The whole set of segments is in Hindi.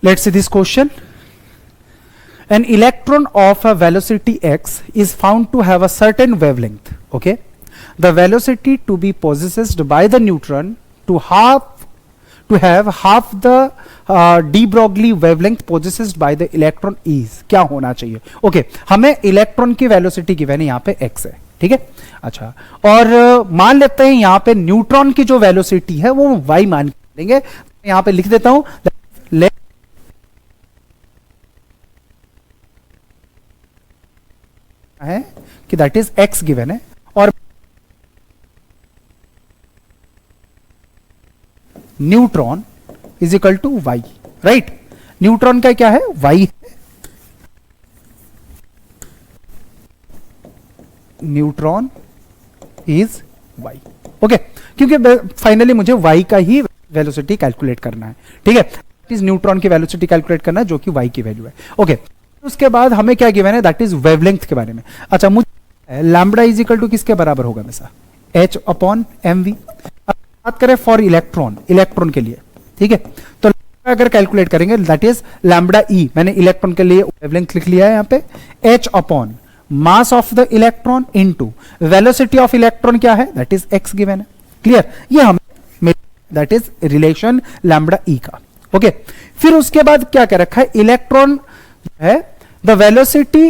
Let's see this question. An electron of a velocity x is found to have a certain wavelength. Okay, the velocity to be possessed by the neutron to have half the de Broglie wavelength possessed by the electron is क्या होना चाहिए? ओके, हमें इलेक्ट्रॉन की वेलोसिटी गिवन है, यहाँ पे x है, ठीक है. अच्छा, और मान लेते हैं यहाँ पे न्यूट्रॉन की जो वेलोसिटी है वो y मान के लेंगे. यहाँ पे लिख देता हूं है कि दैट इज x गिवन है, और neutron is equal to y, right. Neutron का क्या है? y है. Neutron is y. ओके, क्योंकि फाइनली मुझे y का ही वेलोसिटी कैलकुलेट करना है, ठीक है. इस न्यूट्रॉन की वेलोसिटी कैलकुलेट करना है जो कि y की वैल्यू है. ओके, उसके बाद हमें क्या गिवन है? दैट इज वेवलेंथ के बारे में. अच्छा, मुझे लैम्बडा इज इक्वल टू किसके बराबर होगा हमेशा? h upon mv. बात करें फॉर इलेक्ट्रॉन, इलेक्ट्रॉन के लिए, ठीक है, तो अगर कैलकुलेट करेंगे दैट इज लैम्बडा ई. मैंने इलेक्ट्रॉन के लिए वेवलेंथ लिख लिया है यहाँ पे. h upon mass of the electron into velocity of electron क्या है? दैट इज x गिवन है. क्लियर? ये हमें दैट इज रिलेशन लैम्बडा ई का. ओके, फिर उसके बाद क्या कह रखा है? इलेक्ट्रॉन है the velocity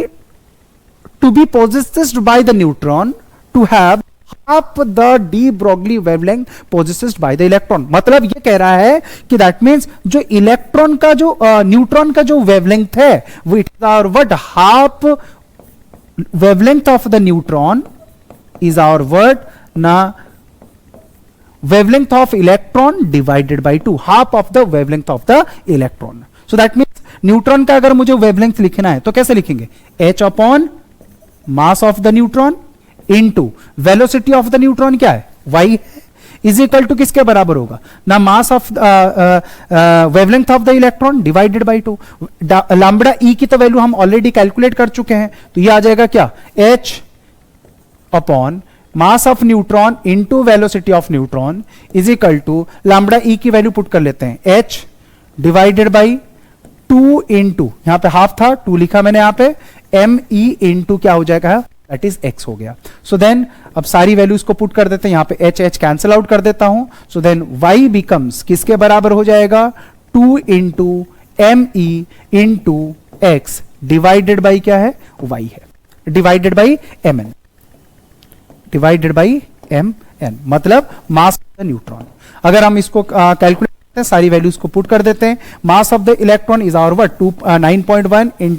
to be possessed by the neutron to have half the de Broglie wavelength possessed by the electron. मतलब ये कह रहा है कि दैट मींस जो इलेक्ट्रॉन का जो न्यूट्रॉन का जो वेवलेंथ है वो it is our what? Half wavelength of the neutron is our what? ना wavelength of electron divided by 2, half of the wavelength of the electron. So that means neutron का अगर मुझे वेवलेंथ लिखना है तो कैसे लिखेंगे? h upon mass of the neutron into velocity of the neutron क्या है? y इज इक्वल टू किसके बराबर होगा? ना mass of wavelength of the electron divided by 2. Lambda e की तो वैल्यू हम ऑलरेडी कैलकुलेट कर चुके हैं, तो ये आ जाएगा क्या? h upon mass of neutron into velocity of neutron is equal to lambda e की वैल्यू पुट कर लेते हैं, h डिवाइडेड बाई 2 इंटू, यहां पे हाफ था 2 लिखा मैंने यहां पे, एम ई इंटू क्या हो जाएगा? दैट इज x हो गया. सो देन अब सारी वैल्यूज को पुट कर देते हैं, यहां पे h कैंसिल आउट कर देता हूं. सो देन y बिकम्स किसके बराबर हो जाएगा? 2 into m e into x divided by क्या है? y है, divided by mn, divided by mn, मतलब मास ऑफ द न्यूट्रॉन. अगर हम इसको कैलकुलेट करते हैं, सारी वैल्यूज को पुट कर देते हैं. Mass of the electron is our what? 9.1 in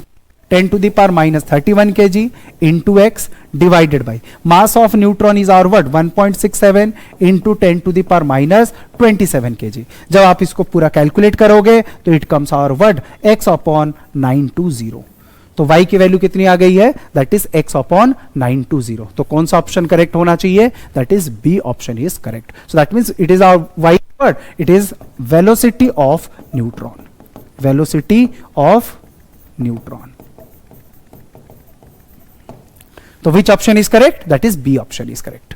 10 to the power minus 31 kg into x divided by mass of neutron is our what? 1.67 into 10 to the power minus 27 kg. जब आप इसको पूरा कैलकुलेट करोगे तो it comes our word x upon 920. तो y की वैल्यू कितनी आ गई है? That is x upon 920. तो कौन सा ऑप्शन करेक्ट होना चाहिए? That is b option is correct. So that means it is our y word, it is velocity of neutron, velocity of neutron. So which option is correct? That is B option is correct.